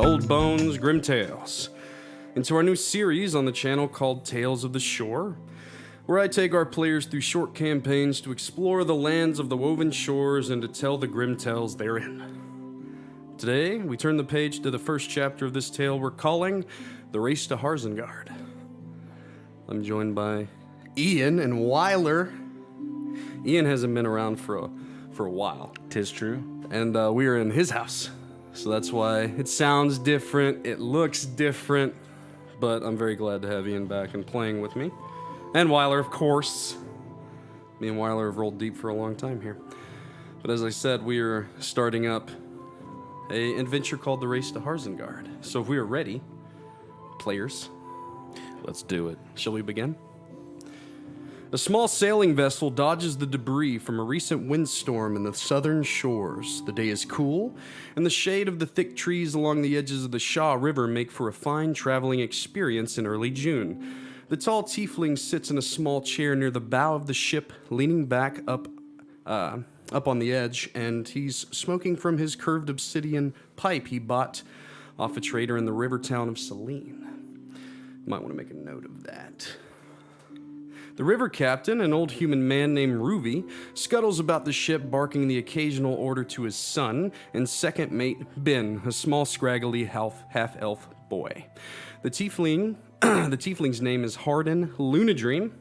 to oldbonesgrimmtales, into our new series on the channel called Tales of the Shore, where I take our players through short campaigns to explore the lands of the woven shores and to tell the grim tales therein. Today, we turn the page to the first chapter of this tale we're calling The Race to Harsenguard. I'm joined by Ian and Wyler. Ian hasn't been around for a while. 'Tis true. And we are in his house. So that's why it sounds different, it looks different, but I'm very glad to have Ian back and playing with me. And Wyler, of course. Me and Wyler have rolled deep for a long time here. But as I said, we are starting up an adventure called The Race to Harsenguard. So if we are ready, players, Let's do it. shall we begin? A small sailing vessel dodges the debris from a recent windstorm in the southern shores. The day is cool, and the shade of the thick trees along the edges of the Shaw River make for a fine traveling experience in early June. The tall tiefling sits in a small chair near the bow of the ship, leaning back up on the edge, and he's smoking from his curved obsidian pipe he bought off a trader in the river town of Selene. You might want to make a note of that. The river captain, an old human man named Ruby, scuttles about the ship barking the occasional order to his son, and second mate Ben, a small scraggly half-elf boy. The tiefling's name is Hadrian Lunadream.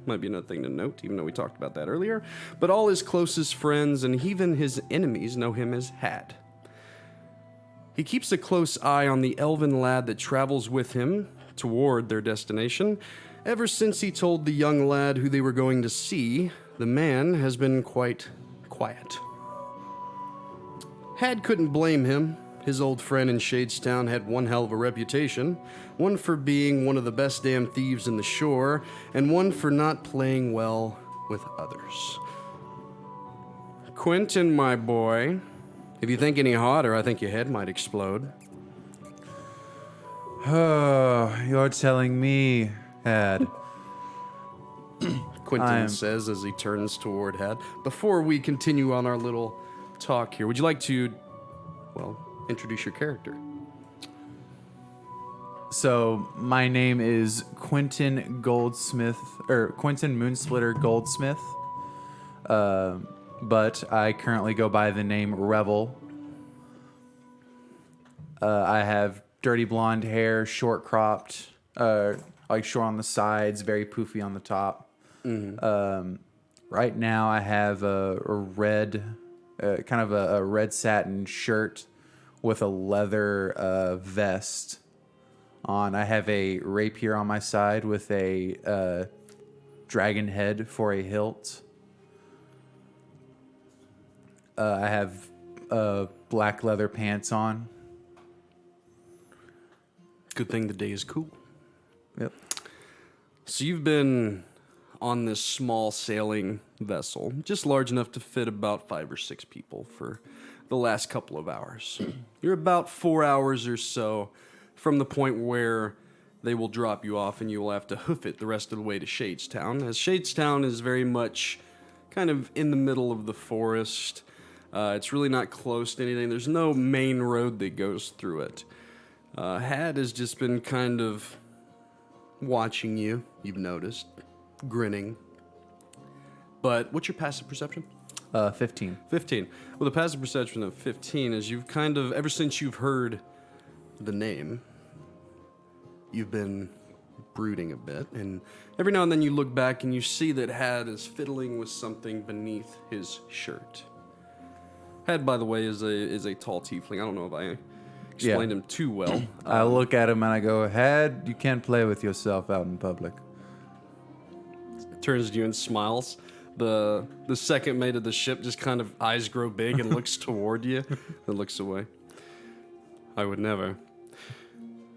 Might be another thing to note, even though we talked about that earlier. But all his closest friends and even his enemies know him as Had. He keeps a close eye on the elven lad that travels with him toward their destination. Ever since he told the young lad who they were going to see, the man has been quite quiet. Had couldn't blame him. His old friend in Shadestown had one hell of a reputation, one for being one of the best damn thieves in the shore, and one for not playing well with others. Quentin, my boy, if you think any harder, I think your head might explode. Oh, you're telling me, Had. Quentin says as he turns toward Had. Before we continue on our little talk here, would you like to, introduce your character? So, my name is Quentin Moonsplitter Goldsmith. But I currently go by the name Revel. I have dirty blonde hair, short cropped, short on the sides, very poofy on the top. Mm-hmm. Right now I have a red, kind of a red satin shirt with a leather vest on. I have a rapier on my side with a dragon head for a hilt. I have black leather pants on. Good thing the day is cool. Yep. So you've been on this small sailing vessel, just large enough to fit about 5 or 6 people for the last couple of hours. You're about 4 hours or so from the point where they will drop you off and you will have to hoof it the rest of the way to Shadestown, as Shadestown is very much kind of in the middle of the forest. It's really not close to anything. There's no main road that goes through it. Had has just been kind of watching you, you've noticed, grinning. But what's your passive perception? 15. 15. Well, the passive perception of 15 is you've kind of, ever since you've heard the name, you've been brooding a bit. And every now and then you look back and you see that Had is fiddling with something beneath his shirt. Had, by the way, is a tall tiefling. I don't know if I explained him too well. I look at him and I go, Had, you can't play with yourself out in public. Turns to you and smiles. The second mate of the ship just kind of eyes grow big and looks toward you and looks away. I would never.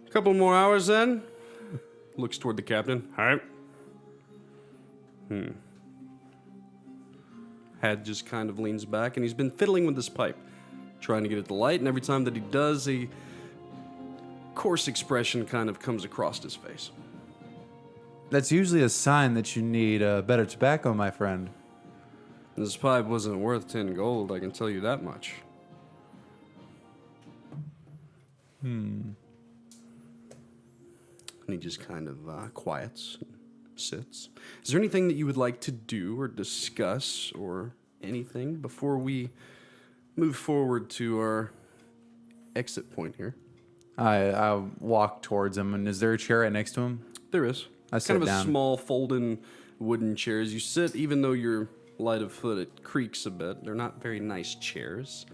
A couple more hours then. Looks toward the captain. All right. Had just kind of leans back, and he's been fiddling with this pipe, trying to get it to light, and every time that he does, a coarse expression kind of comes across his face. That's usually a sign that you need better tobacco, my friend. This pipe wasn't worth 10 gold, I can tell you that much. And he just kind of quiets and sits. Is there anything that you would like to do or discuss or anything before we move forward to our exit point here? I walk towards him, and is there a chair right next to him? There is. I sit kind of down. a small folding wooden chair. As you sit, even though you're light of foot, it creaks a bit. They're not very nice chairs.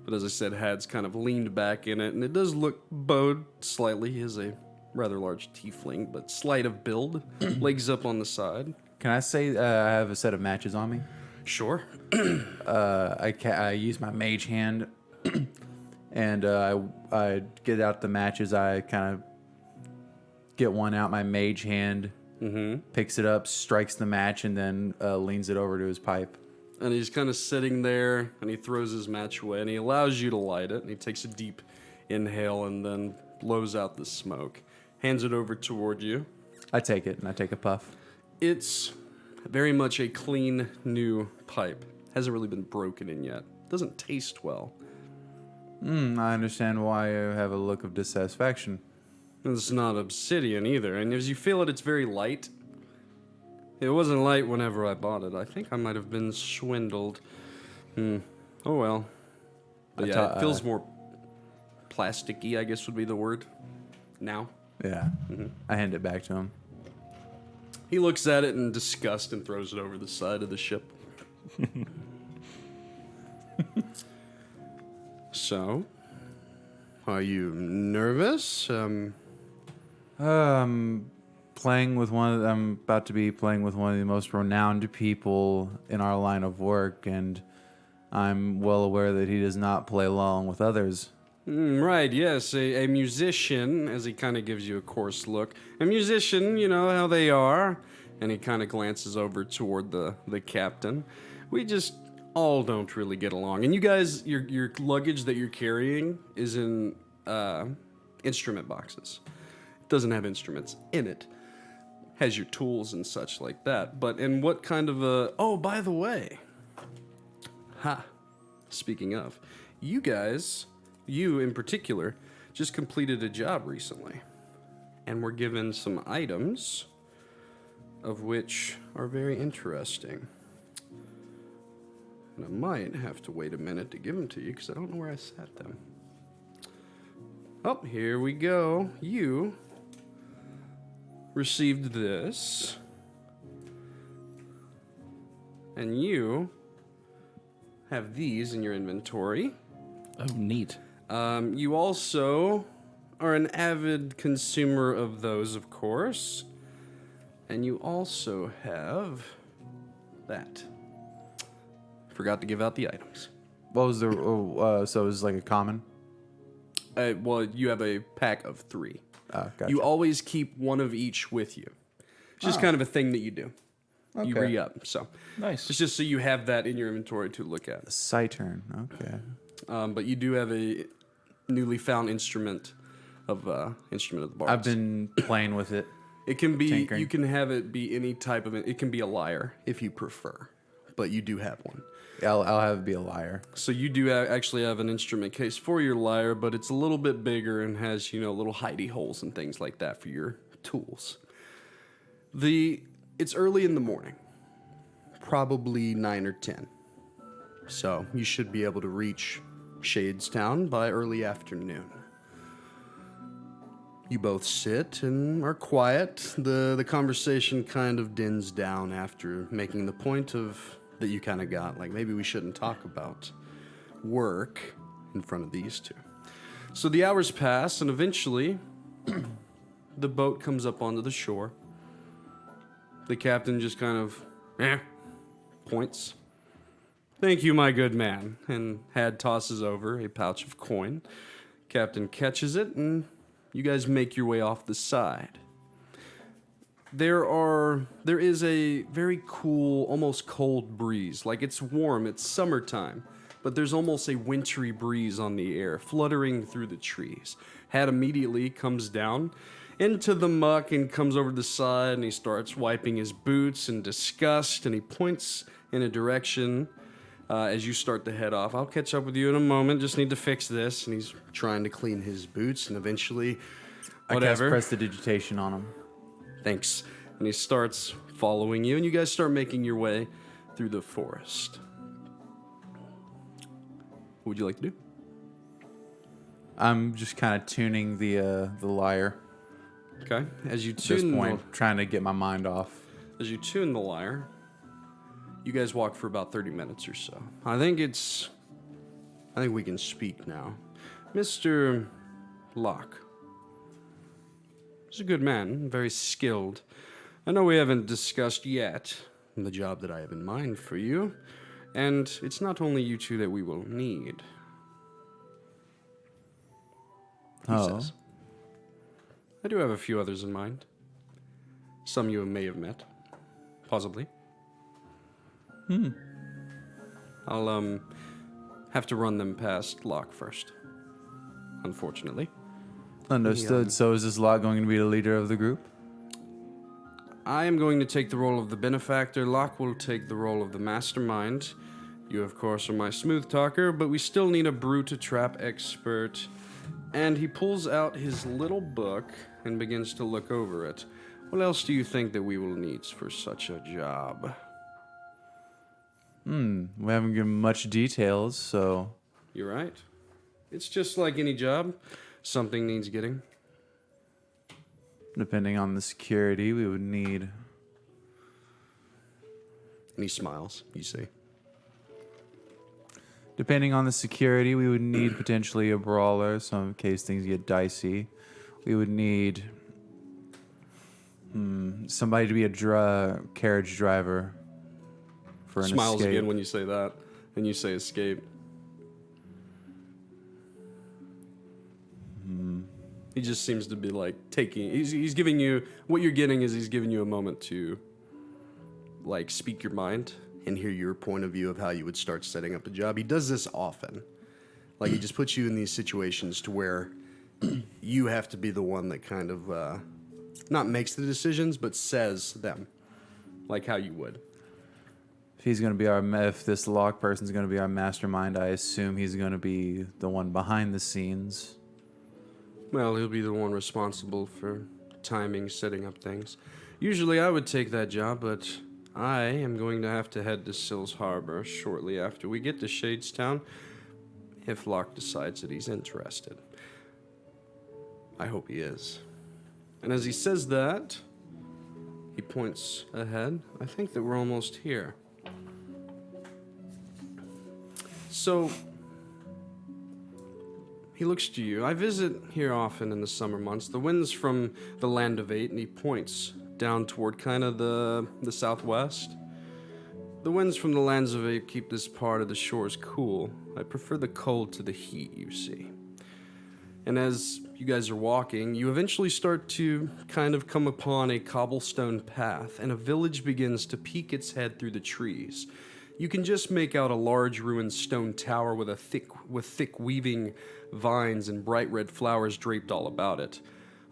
But as I said, Had's kind of leaned back in it, and it does look bowed slightly. He is a rather large tiefling, but slight of build. Legs up on the side. Can I say I have a set of matches on me? Sure. I use my mage hand, and I get out the matches. I kind of get one out my mage hand, picks it up, strikes the match, and then leans it over to his pipe. And he's kind of sitting there, and he throws his match away, and he allows you to light it, and he takes a deep inhale and then blows out the smoke. Hands it over toward you. I take it, and I take a puff. It's very much a clean, new pipe. Hasn't really been broken in yet. Doesn't taste well. I understand why you have a look of dissatisfaction. It's not obsidian either, and as you feel it, it's very light. It wasn't light whenever I bought it. I think I might have been swindled. Oh well. But yeah, it feels more plasticky, I guess would be the word. Now. Yeah. I hand it back to him. He looks at it in disgust and throws it over the side of the ship. So, are you nervous? Playing with I'm about to be playing with one of the most renowned people in our line of work, and I'm well aware that he does not play along with others. Right, yes, a musician, as he kind of gives you a coarse look. A musician, you know how they are. And he kind of glances over toward the captain. We just all don't really get along. And you guys, your luggage that you're carrying is in instrument boxes. It doesn't have instruments in it. Has your tools and such like that. But in what kind of a... Oh, by the way. Speaking of, you guys... You, in particular, just completed a job recently. And were given some items, of which are very interesting. And I might have to wait a minute to give them to you, because I don't know where I sat them. Oh, here we go. You received this. And you have these in your inventory. Oh, neat. You also are an avid consumer of those, of course. And you also have that. Forgot to give out the items. What was the... so it was like a common? Well, you have a pack of 3. Gotcha. You always keep one of each with you. It's just kind of a thing that you do. You Okay. re-up, so. Nice. It's just so you have that in your inventory to look at. Citurn. Okay. But you do have a newly found instrument of the bards. I've been playing with it. It can be. tinkering. You can have it be any type of. It can be a lyre if you prefer, but you do have one. I'll have it be a liar. So you do actually have an instrument case for your lyre, but it's a little bit bigger and has little hidey holes and things like that for your tools. It's early in the morning, probably 9 or 10. So you should be able to reach Shadestown by early afternoon. You both sit and are quiet. The conversation kind of dins down after making the point of that you kind of got, like maybe we shouldn't talk about work in front of these two. So the hours pass, and eventually the boat comes up onto the shore. The captain just kind of points. Thank you, my good man. And Had tosses over a pouch of coin. Captain catches it, and you guys make your way off the side. There is a very cool, almost cold breeze. Like it's warm, it's summertime, but there's almost a wintry breeze on the air, fluttering through the trees. Had immediately comes down into the muck and comes over to the side, and he starts wiping his boots in disgust, and he points in a direction as you start to head off. I'll catch up with you in a moment. Just need to fix this. And he's trying to clean his boots, and eventually, whatever. I cast prestidigitation on him. Thanks. And he starts following you, and you guys start making your way through the forest. What would you like to do? I'm just kind of tuning the lyre. Okay. As you At this tune point, trying to get my mind off. As you tune the lyre, you guys walk for about 30 minutes or so. I think we can speak now. Mr. Locke. He's a good man, very skilled. I know we haven't discussed yet the job that I have in mind for you, and it's not only you two that we will need. He says. I do have a few others in mind. Some you may have met. Possibly. I'll, have to run them past Locke first. Unfortunately. Understood. So is this Locke going to be the leader of the group? I am going to take the role of the benefactor. Locke will take the role of the mastermind. You, of course, are my smooth talker, but we still need a brute trap expert. And he pulls out his little book and begins to look over it. What else do you think that we will need for such a job? We haven't given much details, so... You're right. It's just like any job. Something needs getting. Depending on the security, we would need... And he smiles, you see. Depending on the security, we would need potentially a brawler, so in case things get dicey. We would need... somebody to be a carriage driver for an Smiles escape. again when you say that. And you say escape. He just seems to be like taking... He's giving you... What you're getting is he's giving you a moment to like speak your mind and hear your point of view of how you would start setting up a job. He does this often. Like he just puts you in these situations to where you have to be the one that kind of not makes the decisions, but says them, like how you would. If he's going to be if this Locke person's going to be our mastermind, I assume he's going to be the one behind the scenes. Well, he'll be the one responsible for timing, setting up things. Usually I would take that job, but I am going to have to head to Sills Harbor shortly after we get to Shadestown, if Locke decides that he's interested. I hope he is. And as he says that, he points ahead. I think that we're almost here. So, he looks to you. I visit here often in the summer months. The wind's from the Land of Eight, and he points down toward kind of the southwest. The winds from the Lands of Eight keep this part of the shores cool. I prefer the cold to the heat, you see. And as you guys are walking, you eventually start to kind of come upon a cobblestone path, and a village begins to peek its head through the trees. You can just make out a large ruined stone tower with thick weaving vines and bright red flowers draped all about it.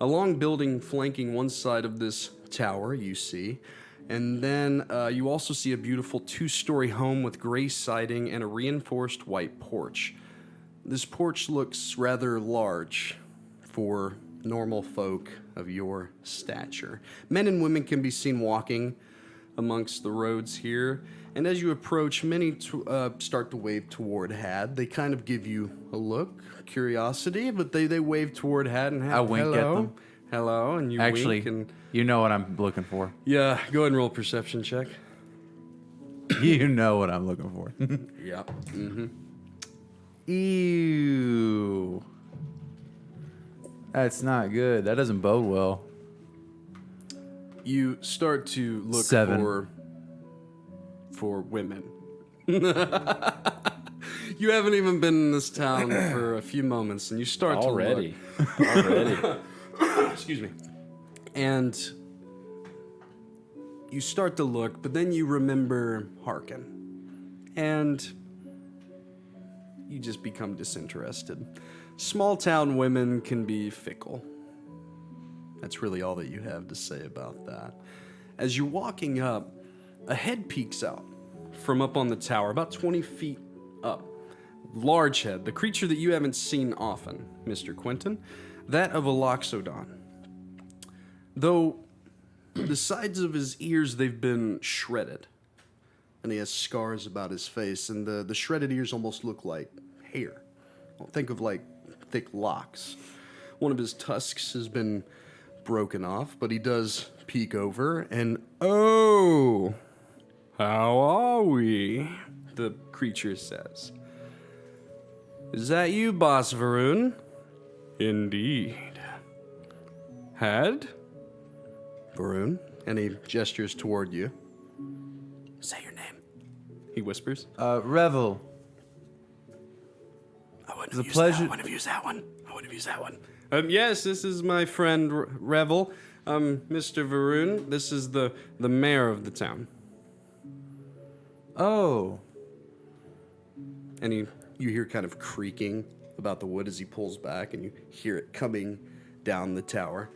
A long building flanking one side of this tower, you see, and then you also see a beautiful two-story home with gray siding and a reinforced white porch. This porch looks rather large for normal folk of your stature. Men and women can be seen walking amongst the roads here, and as you approach, many start to wave toward Had. They kind of give you a look, curiosity, but they wave toward Had and Had. I wink at them. Hello, and you Actually, wink. And you know what I'm looking for. yeah, go ahead and roll a perception check. You know what I'm looking for. Yeah. Mm-hmm. Ew. That's not good. That doesn't bode well. You start to look 7. for women. You haven't even been in this town for a few moments, and you start Already. to look. Excuse me. And you start to look, but then you remember Harkin, and you just become disinterested. Small town women can be fickle. That's really all that you have to say about that. As you're walking up, a head peeks out from up on the tower, about 20 feet up. Large head, the creature that you haven't seen often, Mr. Quentin, that of a Loxodon. Though the sides of his ears, they've been shredded. And he has scars about his face, and the shredded ears almost look like hair. Well, think of like thick locks. One of his tusks has been broken off, but he does peek over, and oh, how are we? The creature says. Is that you, Boss Varun? Indeed. Had? Varun, and he gestures toward you. Say your name, he whispers. Revel. I wouldn't The have pleasure- used that one. Yes, this is my friend Revel. Mr. Varun, this is the mayor of the town. Oh. And you hear kind of creaking about the wood as he pulls back, and you hear it coming down the tower.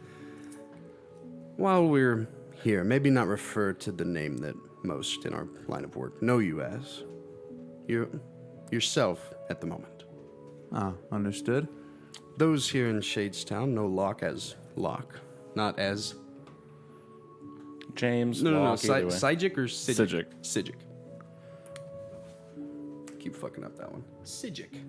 While we're here, maybe not refer to the name that most in our line of work know you as. Yourself at the moment. Ah, understood. Those here in Shadestown know Locke as Locke, not as... James, No, Locke, either way. Sijic or Sijic? Sijic. Sijic. Keep fucking up that one. Sijic.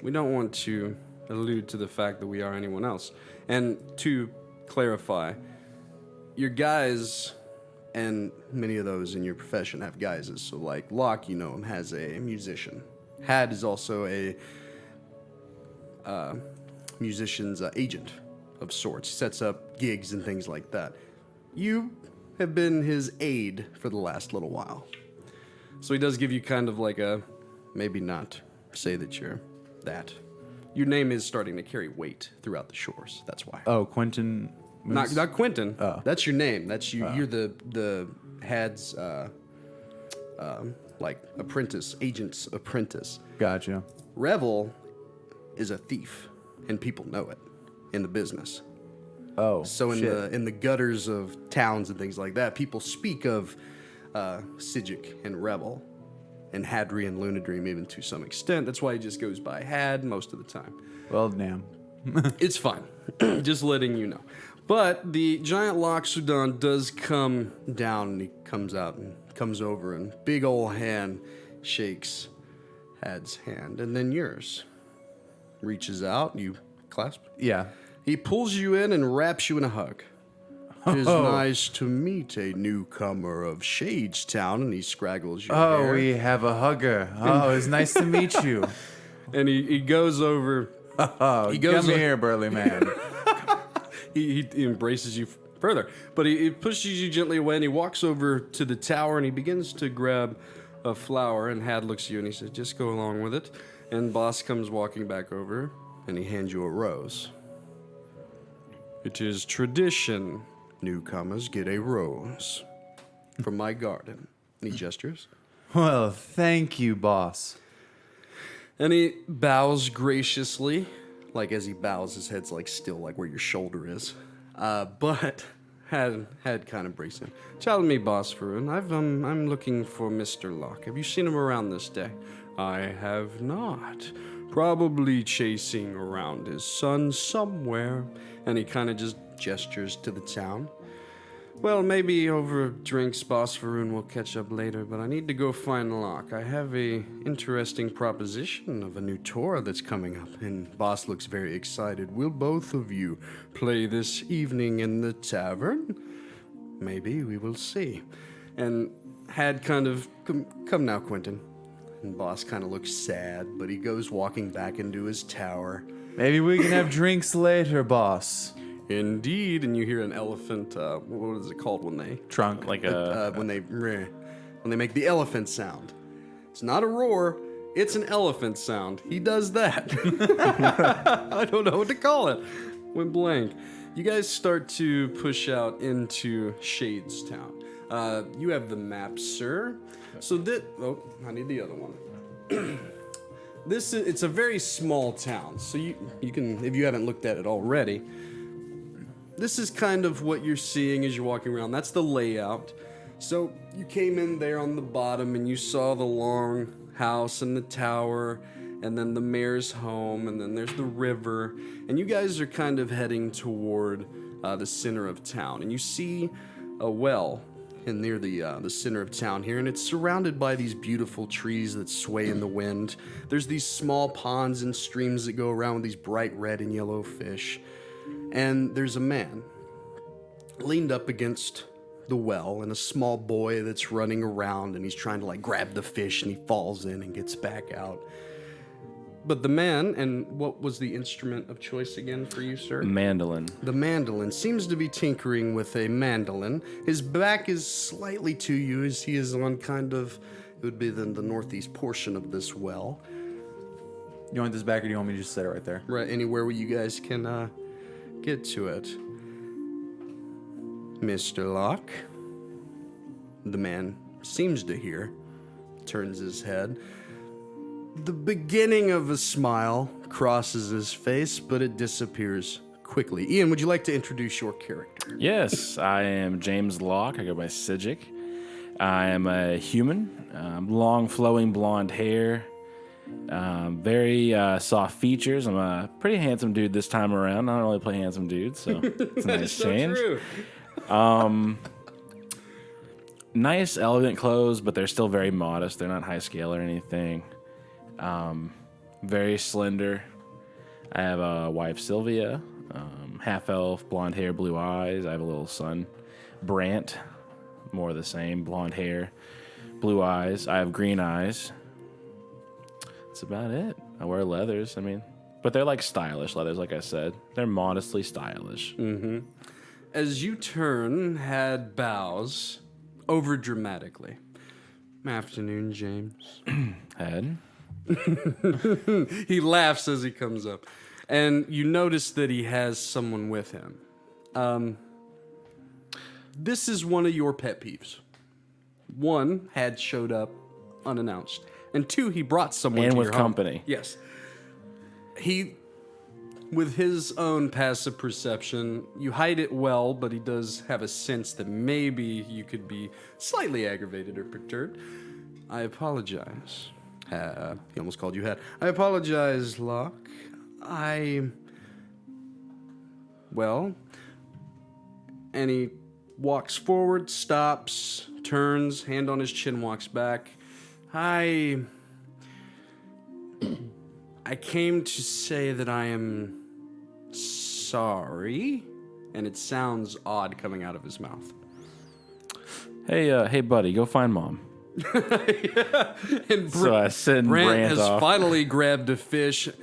We don't want to allude to the fact that we are anyone else. And to clarify, your guys, and many of those in your profession have guises. So like Locke, you know him, has a musician. Had is also a musician's agent of sorts. He sets up gigs and things like that. You have been his aide for the last little while. So he does give you kind of like a, maybe not say that you're that. Your name is starting to carry weight throughout the shores. That's why. Oh, Quentin. Not Quentin. Oh. That's your name. That's you. You're the Had's like apprentice, agent's apprentice. Gotcha. Revel is a thief, and people know it in the business. Oh, So shit. in the gutters of towns and things like that, people speak of Sijic and Revel, and Hadrian Lunadream even to some extent. That's why he just goes by Had most of the time. Well, damn. It's fine. Just letting you know. But the giant Loxodon does come down, and he comes out and comes over, and big ol' hand shakes Had's hand, and then yours. Reaches out, you clasp. Yeah. He pulls you in and wraps you in a hug. It is nice to meet a newcomer of Shadestown, and he scraggles your Oh, hair. we have a hugger. Oh, it's nice to meet you. And he goes over. Oh, He goes come on- here, burly man. He embraces you further, but he pushes you gently away, and he walks over to the tower, and he begins to grab a flower, and Had looks at you, and he says, just go along with it. And Boss comes walking back over, and he hands you a rose. It is tradition, newcomers get a rose from my garden. And he gestures. Well, thank you, boss. And he bows graciously, like as he bows, his head's like still like where your shoulder is. But had kind of breaks in. Tell me, Boss Varun, I'm looking for Mr. Locke. Have you seen him around this day? I have not. Probably chasing around his son somewhere. And he kind of just gestures to the town. Well, maybe over drinks, Boss Varun will catch up later, but I need to go find Locke. I have a interesting proposition of a new tour that's coming up, and Boss looks very excited. Will both of you play this evening in the tavern? Maybe, we will see. And Had kind of, come now, Quentin. And Boss kind of looks sad, but he goes walking back into his tower. Maybe we can have drinks later, boss. Indeed, and you hear an elephant. What is it called when they Trunk. Like a when they make the elephant sound? It's not a roar; it's an elephant sound. He does that. I don't know what to call it. Went blank. You guys start to push out into Shadestown. You have the map, sir. So that I need the other one. It's a very small town, so you can, if you haven't looked at it already. This is kind of what you're seeing as you're walking around. That's the layout. So you came in there on the bottom and you saw the long house and the tower and then the mayor's home and then there's the river. And you guys are kind of heading toward the center of town. And you see a well near the center of town here, and it's surrounded by these beautiful trees that sway in the wind. There's these small ponds and streams that go around with these bright red and yellow fish. And there's a man leaned up against the well and a small boy that's running around, and he's trying to like grab the fish, and he falls in and gets back out. But the man, and what was the instrument of choice again for you, sir? Mandolin. The mandolin seems to be tinkering with a mandolin. His back is slightly to you as he is on kind of, it would be the northeast portion of this well. You want this back, or do you want me to just set it right there? Right, anywhere where you guys can get to it. Mr. Locke, the man seems to hear, turns his head. The beginning of a smile crosses his face, but it disappears quickly. Ian, would you like to introduce your character? Yes, I am James Locke. I go by Sijic. I am a human, long flowing blonde hair, very soft features. I'm a pretty handsome dude this time around. I don't really play handsome dudes, so it's a nice change. True. Nice, elegant clothes, but they're still very modest. They're not high scale or anything. Very slender. I have a wife, Sylvia, half elf, blonde hair, blue eyes. I have a little son, Brant, more of the same, blonde hair, blue eyes. I have green eyes. That's about it. I wear leathers, but they're like stylish leathers, like I said. They're modestly stylish. Mm-hmm. As you turn, Had bows over dramatically. Afternoon, James. Had? He laughs as he comes up. And you notice that he has someone with him. This is one of your pet peeves. One, Had showed up unannounced. And two, he brought someone And to with your home. company. Yes. He, with his own passive perception, you hide it well, but he does have a sense that maybe you could be slightly aggravated or perturbed. I apologize. He almost called you Had. I apologize, Locke. Well, and he walks forward, stops, turns, hand on his chin, walks back. I came to say that I am sorry, and it sounds odd coming out of his mouth. Hey, buddy, go find Mom. And So I send Brant has off. finally grabbed a fish. He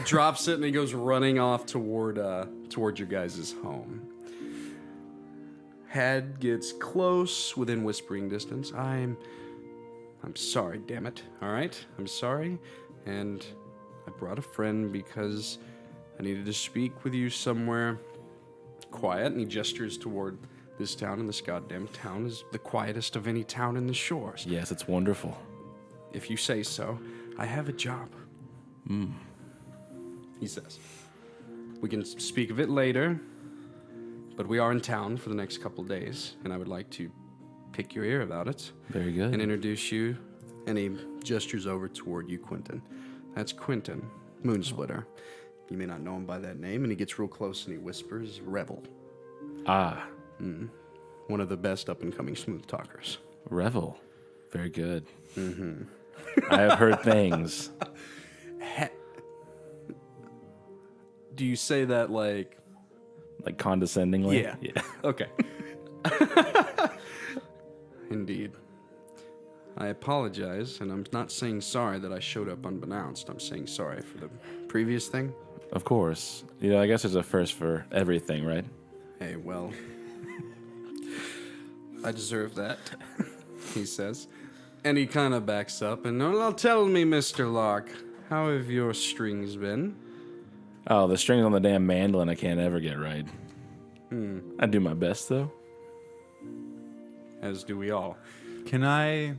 drops it and he goes running off toward your guys' home. Had gets close, within whispering distance. I'm sorry, damn it. All right, I'm sorry, and I brought a friend because I needed to speak with you somewhere quiet. And he gestures toward this town, and this goddamn town is the quietest of any town in the shores. Yes, it's wonderful. If you say so. I have a job. He says. We can speak of it later, but we are in town for the next couple days, and I would like to pick your ear about it. Very good. And introduce you. And he gestures over toward you, Quentin. That's Quentin Moonsplitter. You may not know him by that name, and he gets real close and he whispers, Revel. Ah, One of the best up-and-coming smooth talkers. Revel. Very good. Mm-hmm. I have heard things. Do you say that like... Like condescendingly? Yeah. Okay. Indeed. I apologize, and I'm not saying sorry that I showed up unbeknownst. I'm saying sorry for the previous thing. Of course. I guess there's a first for everything, right? Hey, well, I deserve that, he says. And he kind of backs up, and well, tell me, Mr. Locke, how have your strings been? Oh, the strings on the damn mandolin I can't ever get right. I do my best, though. As do we all. Can I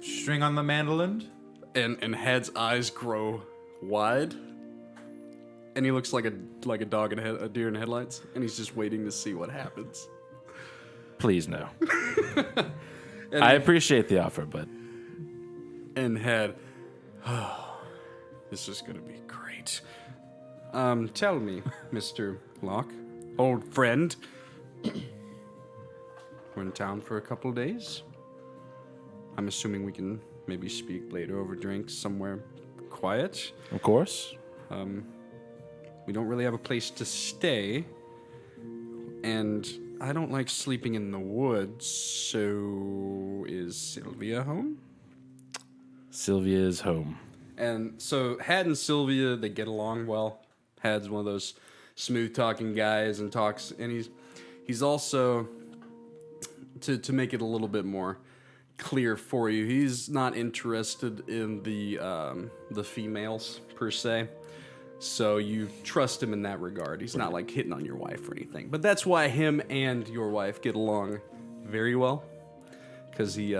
string on the mandolin? And Had's eyes grow wide, and he looks like a dog in a deer in headlights, and he's just waiting to see what happens. Please, no. I appreciate the offer, but... And Had, oh, this is going to be great. Tell me, Mr. Locke, old friend, we're in town for a couple of days. I'm assuming we can maybe speak later over drinks somewhere quiet. Of course. We don't really have a place to stay, and I don't like sleeping in the woods, so is Sylvia home? Sylvia is home. And so Had and Sylvia, they get along well. Had's one of those smooth-talking guys and talks, and he's also, to make it a little bit more clear for you, he's not interested in the females, per se. So you trust him in that regard. He's not like hitting on your wife or anything. But that's why him and your wife get along very well. Because he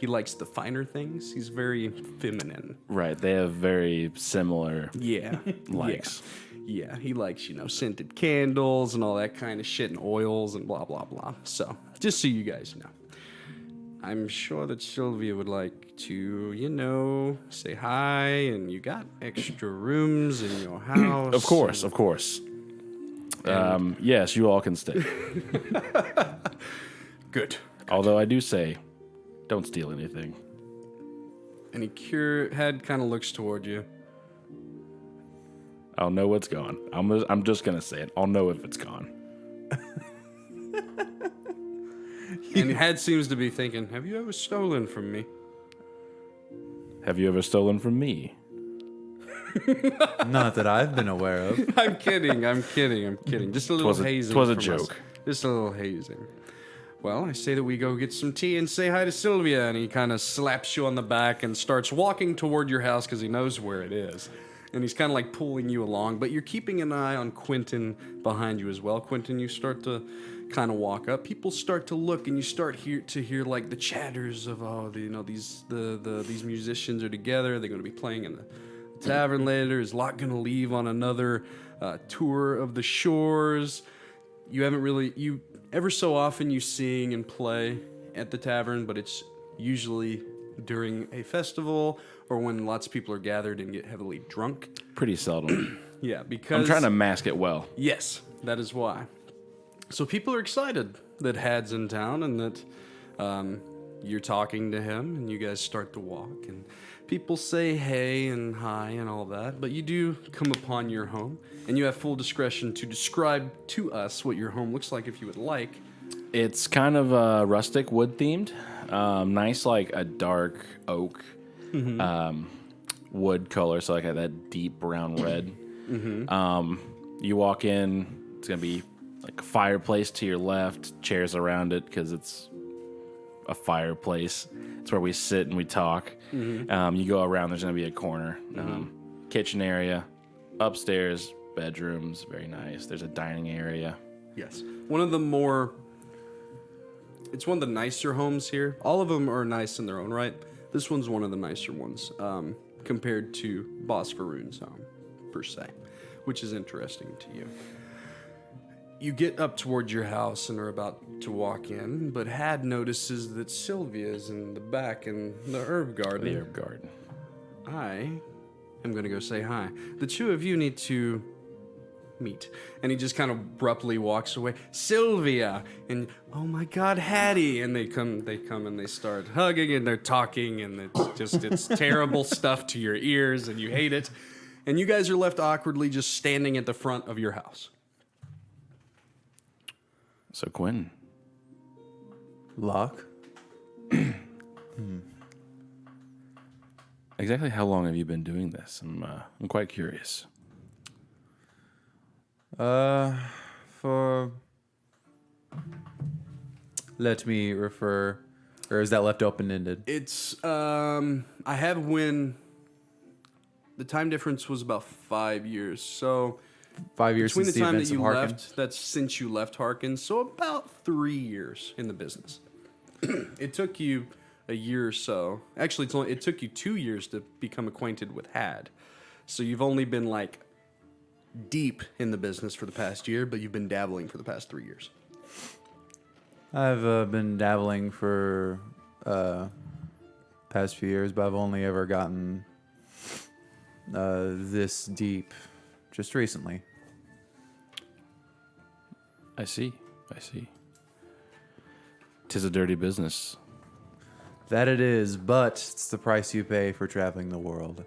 likes the finer things. He's very feminine. Right, they have very similar likes. Yeah, he likes, scented candles and all that kind of shit and oils and blah, blah, blah. So, just so you guys know. I'm sure that Sylvia would like to, say hi, and you got extra rooms in your house. Of course. Yes, you all can stay. Good. Although I do say, don't steal anything. And Had kind of looks toward you. I'll know what's gone. I'm just gonna say it. I'll know if it's gone. And Had seems to be thinking, have you ever stolen from me? Have you ever stolen from me? Not that I've been aware of. I'm kidding. Just a little hazing. It was a from joke. us. Just a little hazing. Well, I say that we go get some tea and say hi to Sylvia, and he kind of slaps you on the back and starts walking toward your house because he knows where it is. And he's kind of like pulling you along, but you're keeping an eye on Quentin behind you as well. Quentin, you start to kind of walk up. People start to look, and you start to hear like the chatters of these musicians are together. They're going to be playing in the tavern later. Is Locke going to leave on another tour of the shores? You haven't really ever so often you sing and play at the tavern, but it's usually during a festival or when lots of people are gathered and get heavily drunk. Pretty seldom. Yeah, because I'm trying to mask it well. Yes, that is why. So people are excited that Had's in town and that you're talking to him, and you guys start to walk, and people say hey and hi and all that, but you do come upon your home, and you have full discretion to describe to us what your home looks like if you would like. It's kind of rustic, wood themed. Nice, like a dark oak wood color, so like that deep brown red. You walk in, it's gonna be like a fireplace to your left, chairs around it because it's a fireplace. It's where we sit and we talk. You go around, there's gonna be a corner, kitchen area, upstairs, bedrooms, very nice. There's a dining area. Yes. It's one of the nicer homes here. All of them are nice in their own right. This one's one of the nicer ones compared to Boss Faroon's home, per se, which is interesting to you. You get up towards your house and are about to walk in, but Had notices that Sylvia is in the back in the herb garden. The herb garden. I am going to go say hi. The two of you need to meet. And he just kind of abruptly walks away. Sylvia! And, oh my God, Hattie! And they come and they start hugging and they're talking, and it's terrible stuff to your ears and you hate it. And you guys are left awkwardly just standing at the front of your house. So Quentin. Locke? Exactly how long have you been doing this? I'm quite curious. Let me refer, or is that left open-ended? It's, I have when the time difference was about 5 years, so 5 years between since the time events that you of Harkin? left, that's since you left Harkin, so about 3 years in the business. It took you a year or so. Actually, it took you 2 years to become acquainted with Had. So you've only been like deep in the business for the past year, but you've been dabbling for the past 3 years. I've been dabbling for past few years, but I've only ever gotten this deep just recently. I see. 'Tis a dirty business. That it is, but it's the price you pay for traveling the world.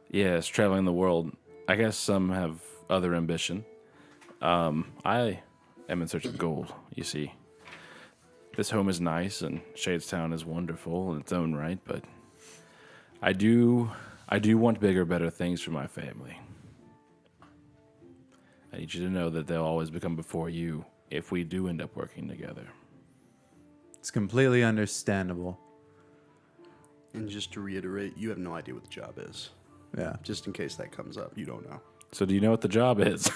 Yes, traveling the world. I guess some have other ambition. I am in search of gold, you see. This home is nice and Shadestown is wonderful in its own right, but I do want bigger, better things for my family. I need you to know that they'll always become before you if we do end up working together. It's completely understandable. And just to reiterate, you have no idea what the job is. Yeah. Just in case that comes up, you don't know. So do you know what the job is?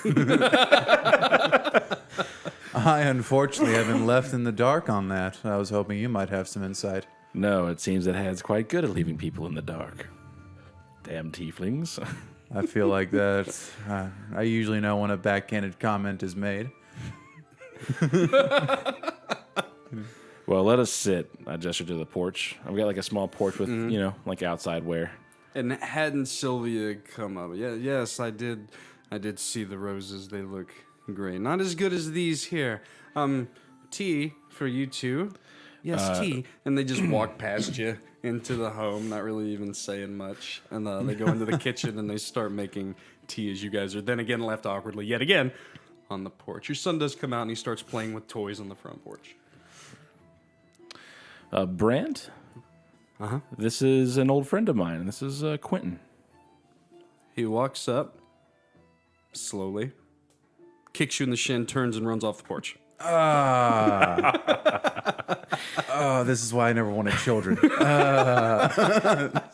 I unfortunately have been left in the dark on that. I was hoping you might have some insight. No, it seems that Had's quite good at leaving people in the dark. Damn tieflings. I feel like that. I usually know when a backhanded comment is made. Well, let us sit. I gestured to the porch. I've got like a small porch with, like outside wear. And hadn't Sylvia come up? Yeah, yes, I did. I did see the roses. They look great. Not as good as these here. Tea for you two. Yes, tea. And they just walk past you into the home, not really even saying much. And they go into the kitchen and they start making tea as you guys are then again left awkwardly yet again on the porch. Your son does come out and he starts playing with toys on the front porch. Brant? Uh-huh. This is an old friend of mine, and this is Quentin. He walks up slowly, kicks you in the shin, turns and runs off the porch. Oh, this is why I never wanted children.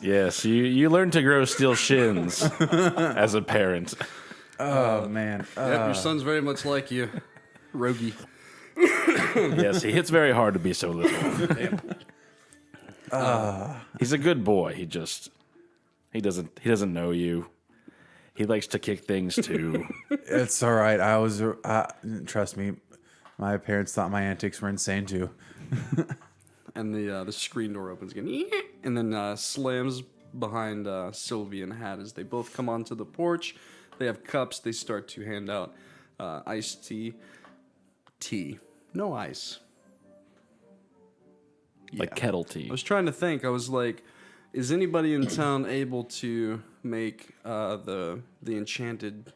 Yes, you learn to grow steel shins as a parent. Oh, man. Yep, your son's very much like you, roguey. Yes, he hits very hard to be so little. He's a good boy. He doesn't know you. He likes to kick things too. It's all right. Trust me, my parents thought my antics were insane too. And the screen door opens again, and then slams behind Sylvie and Had as they both come onto the porch. They have cups. They start to hand out iced tea. Tea, no ice. Like kettle tea. I was trying to think. I was like, is anybody in town able to make the enchanted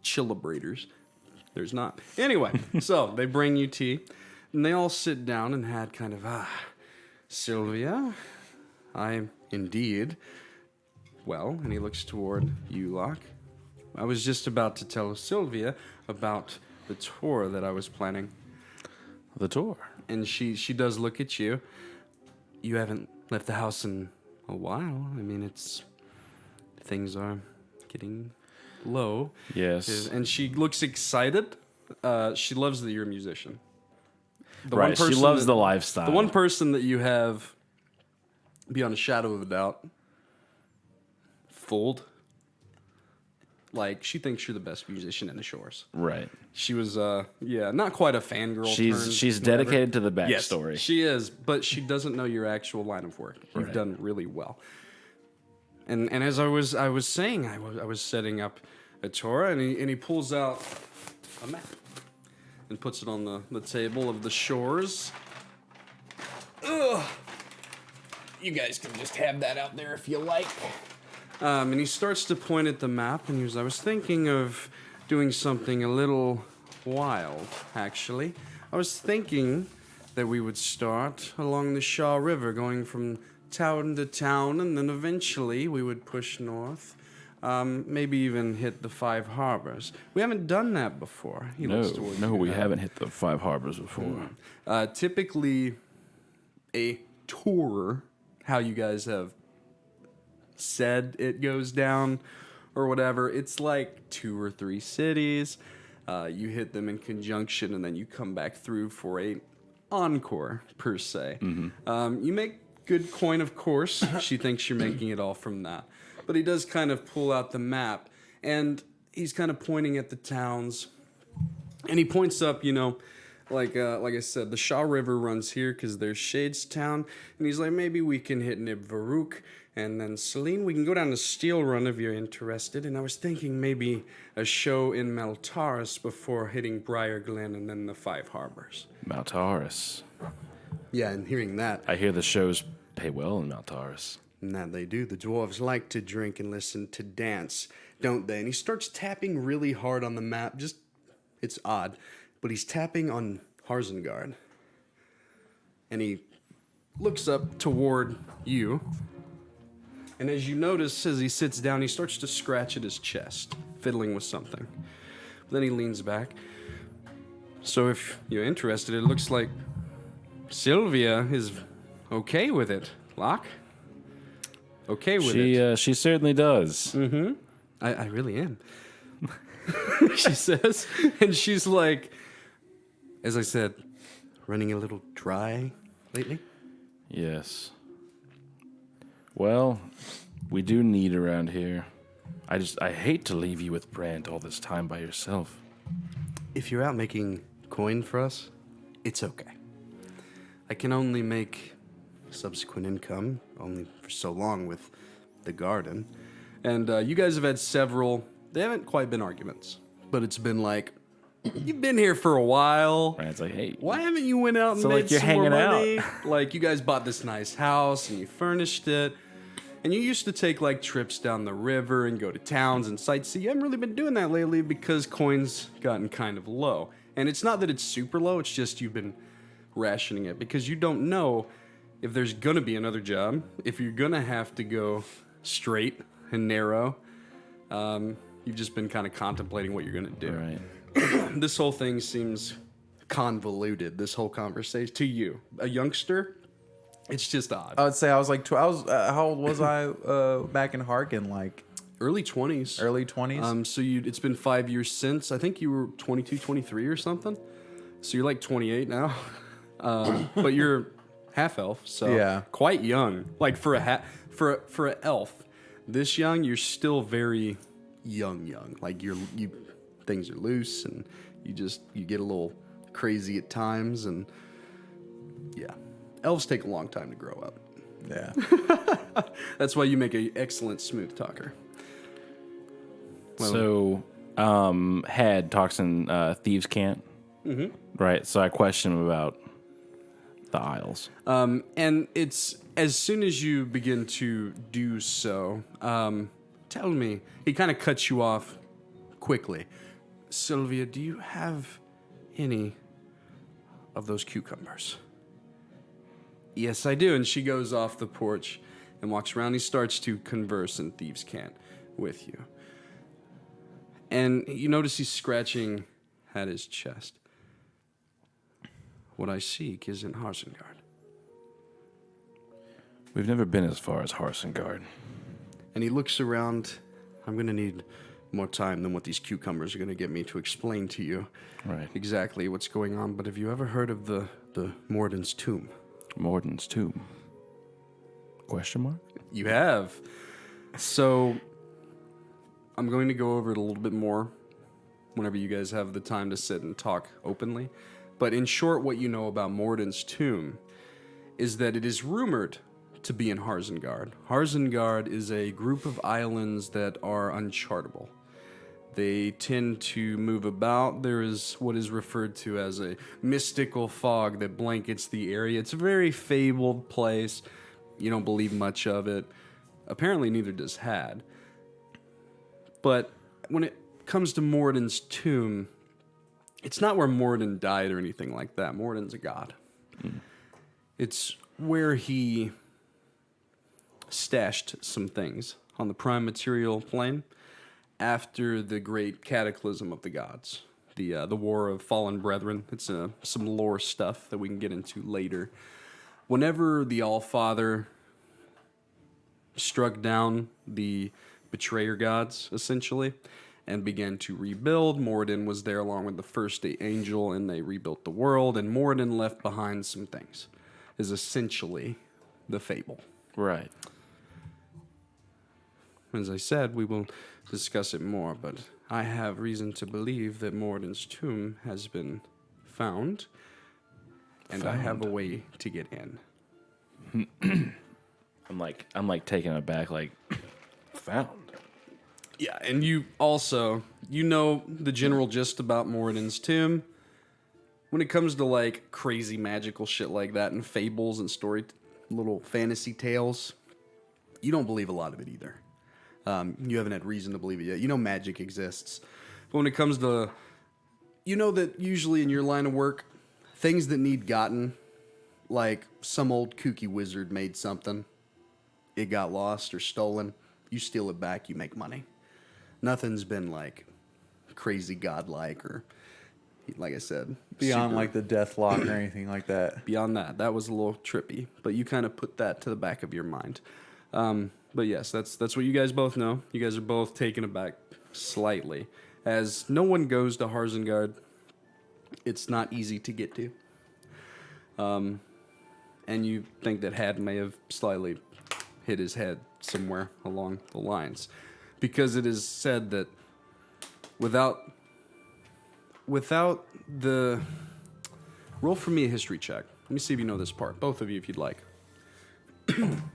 chillibrators? There's not. Anyway, so they bring you tea, and they all sit down and Had kind of, Sylvia, I indeed. Well, and he looks toward you, Locke. I was just about to tell Sylvia about the tour that I was planning. The tour. And she does look at you. You haven't left the house in a while. I mean, things are getting low. Yes. And she looks excited. She loves that you're a musician. Right, she loves the lifestyle. The one person that you have, beyond a shadow of a doubt, fooled. Like, she thinks you're the best musician in the shores. Right. She was, not quite a fangirl. She's dedicated to the backstory. Yes, she is, but she doesn't know your actual line of work. You've done really well. And as I was saying, I was setting up a tour, and he pulls out a map and puts it on the table of the shores. Ugh. You guys can just have that out there if you like. And he starts to point at the map, and I was thinking of doing something a little wild, actually. I was thinking that we would start along the Shaw River, going from town to town, and then eventually we would push north, maybe even hit the 5 harbors. We haven't done that before. We haven't hit the 5 harbors before. Typically, a tour, how you guys have said it goes down or whatever, it's like 2 or 3 cities. You hit them in conjunction, and then you come back through for a encore, per se. Mm-hmm. You make good coin, of course. She thinks you're making it all from that. But he does kind of pull out the map, and he's kind of pointing at the towns. And he points up, like I said, the Shaw River runs here because there's Shadestown, and he's like, maybe we can hit Nib Varuk, and then Celine, we can go down to Steel Run if you're interested. And I was thinking maybe a show in Maltaris before hitting Briar Glen and then the Five Harbors. Maltaris. Yeah, and hearing that, I hear the shows pay well in Maltaris. and that they do. The dwarves like to drink and listen to dance, don't they? And he starts tapping really hard on the map. Just, it's odd, but he's tapping on Harsenguard. And he looks up toward you. And as you notice, as he sits down, he starts to scratch at his chest, fiddling with something. Then he leans back. So if you're interested, it looks like Sylvia is okay with it. Locke? Okay with it. She certainly does. Mm-hmm. I really am. She says. And she's like, as I said, running a little dry lately. Yes. Well, we do need around here. I hate to leave you with Brant all this time by yourself. If you're out making coin for us, it's okay. I can only make subsequent income, only for so long with the garden. And you guys have had several, they haven't quite been arguments, but it's been like, you've been here for a while. Brant's like, hey. Why haven't you went out and So, made like, you're some more hanging out. money? Like, you guys bought this nice house and you furnished it. And you used to take, like, trips down the river and go to towns and sightsee. You haven't really been doing that lately because coin's gotten kind of low. And it's not that it's super low, it's just you've been rationing it because you don't know if there's gonna be another job, if you're gonna have to go straight and narrow. You've just been kind of contemplating what you're gonna do. Right. This whole thing seems convoluted, this whole conversation, to you. A youngster, it's just odd. I would say I was like, how old was I back in Harkin? Like Early 20s. early 20s? So it's been 5 years since. I think you were 22, 23 or something. So you're like 28 now. But you're half elf, so Yeah. quite young. Like for a elf, this young, you're still very young. Like you things are loose and you get a little crazy at times, and yeah. Elves take a long time to grow up. Yeah. That's why you make an excellent smooth talker. So, Had talks in Thieves' Cant. Mm-hmm. Right. So I question him about the Isles. And it's as soon as you begin to do so, tell me, he kind of cuts you off quickly. Sylvia, do you have any of those cucumbers? Yes, I do. And she goes off the porch and walks around. He starts to converse in Thieves' Cant with you. And you notice he's scratching at his chest. What I seek is in Harsenguard. We've never been as far as Harsenguard. And he looks around. I'm going to need more time than what these cucumbers are going to get me to explain to you Right. exactly what's going on. But have you ever heard of the Morden's tomb? Morden's tomb. Question mark? You have. So I'm going to go over it a little bit more whenever you guys have the time to sit and talk openly. But in short, what you know about Morden's tomb is that it is rumored to be in Harsenguard. Harsenguard is a group of islands that are unchartable. They tend to move about. There is what is referred to as a mystical fog that blankets the area. It's a very fabled place. You don't believe much of it. Apparently, neither does Had. But when it comes to Morden's tomb, it's not where Morden died or anything like that. Morden's a god. It's where he stashed some things on the prime material plane after the great cataclysm of the gods, the war of fallen brethren. It's some lore stuff that we can get into later. Whenever the Allfather struck down the betrayer gods, essentially, and began to rebuild, Morden was there along with the first angel, and they rebuilt the world, and Morden left behind some things, is essentially the fable. Right. As I said, we will discuss it more, but I have reason to believe that Morden's tomb has been found, and I have a way to get in. I'm like taken aback, like found. Yeah, and you also, the general gist about Moradin's tomb. When it comes to like crazy magical shit like that and fables and little fantasy tales, you don't believe a lot of it either. You haven't had reason to believe it yet. You know magic exists. But when it comes to, that usually in your line of work, things that need gotten, like some old kooky wizard made something, it got lost or stolen, you steal it back, you make money. Nothing's been like crazy godlike or, like I said, Beyond like the death lock or anything like that. Beyond that was a little trippy, but you kind of put that to the back of your mind. But yes, that's what you guys both know. You guys are both taken aback slightly, as no one goes to Harsenguard. It's not easy to get to. And you think that Had may have slightly hit his head somewhere along the lines, because it is said that without the... Roll for me a history check. Let me see if you know this part. Both of you, if you'd like.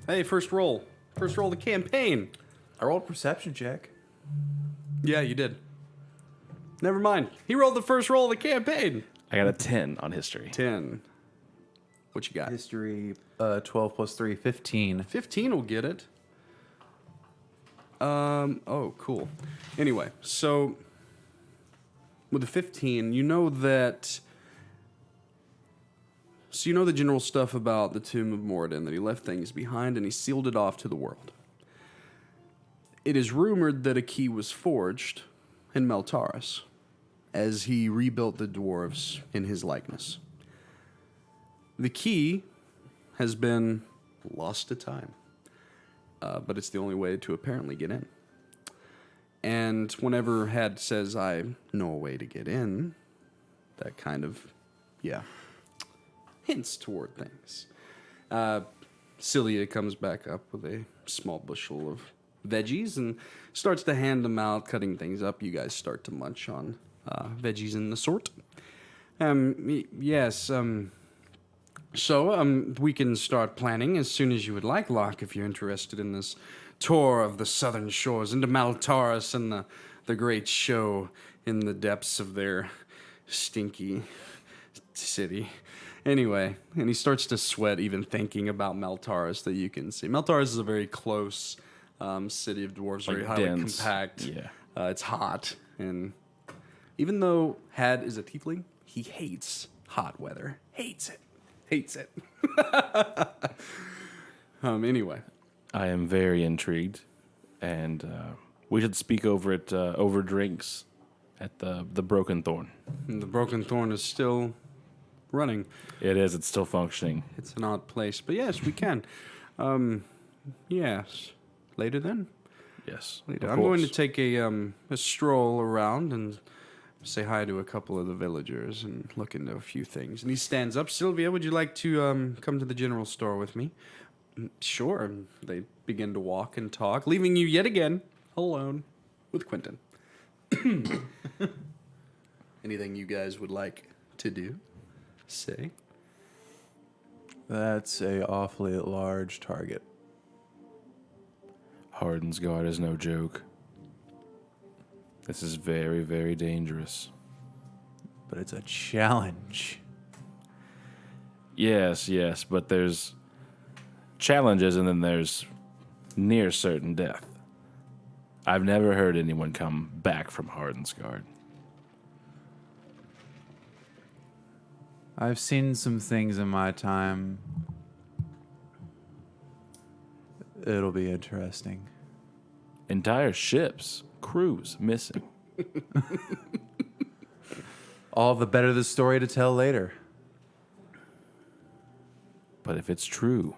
Hey, first roll. First roll of the campaign. I rolled a perception check. Yeah, you did. Never mind. He rolled the first roll of the campaign. I got a 10 on history. 10. What you got? History, 12 plus 3, 15. 15 will get it. Oh, cool. Anyway, so with the 15, you know that... So you know the general stuff about the Tomb of Moradin, that he left things behind and he sealed it off to the world. It is rumored that a key was forged in Meltaris as he rebuilt the dwarves in his likeness. The key has been lost to time, but it's the only way to apparently get in. And whenever Had says, I know a way to get in, that kind of, hints toward things. Celia comes back up with a small bushel of veggies and starts to hand them out, cutting things up. You guys start to munch on veggies in the sort. Yes, so we can start planning as soon as you would like, Locke, if you're interested in this tour of the southern shores into Maltaris and the great show in the depths of their stinky city. Anyway, and he starts to sweat even thinking about Maltaris that you can see. Maltaris is a very close city of dwarves, very highly dense. compact. Yeah. It's hot, and even though Had is a tiefling, he hates hot weather. Hates it. Anyway. I am very intrigued, and we should speak over it over drinks at the Broken Thorn. And the Broken Thorn is still running. It is. It's still functioning. It's an odd place, but yes, we can. Yes. Later then? Yes. Later. of I'm going to course. take a stroll around and say hi to a couple of the villagers and look into a few things. And he stands up. Sylvia, would you like to come to the general store with me? Sure. And they begin to walk and talk, leaving you yet again alone with Quentin. Anything you guys would like to do? Say. That's a awfully large target. Harden's is no joke. This is very, very dangerous. But it's a challenge. Yes, but there's challenges and then there's near certain death. I've never heard anyone come back from Harden's. I've seen some things in my time. It'll be interesting. Entire ships, crews missing. All the better the story to tell later. But if it's true,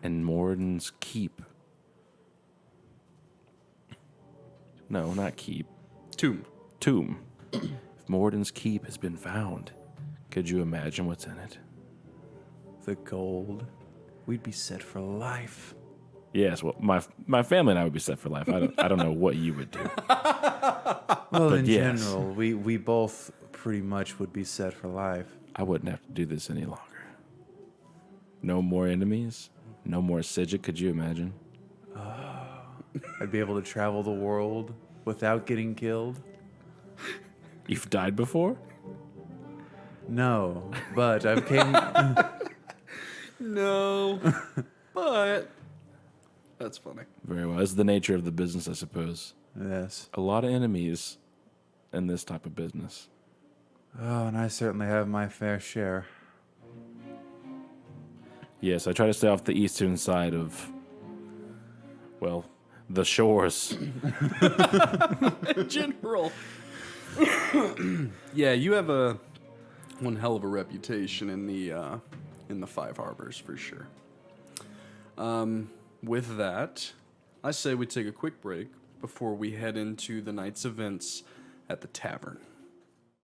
and Moradin's keep. No, not keep. Tomb. If Moradin's keep has been found, could you imagine what's in it? The gold. We'd be set for life. Yes, well, my family and I would be set for life. I don't know what you would do. Well, in yes. general, we both pretty much would be set for life. I wouldn't have to do this any longer. No more enemies. No more Sigil. Could you imagine? I'd be able to travel the world without getting killed. You've died before? No, but I've came. No, but that's funny. Very well. It's the nature of the business, I suppose. Yes. A lot of enemies in this type of business. Oh, and I certainly have my fair share. Yes, I try to stay off the eastern side of, well, the shores. In general. Yeah, you have one hell of a reputation in the Five Harbors for sure. With that, I say we take a quick break before we head into the night's events at the tavern.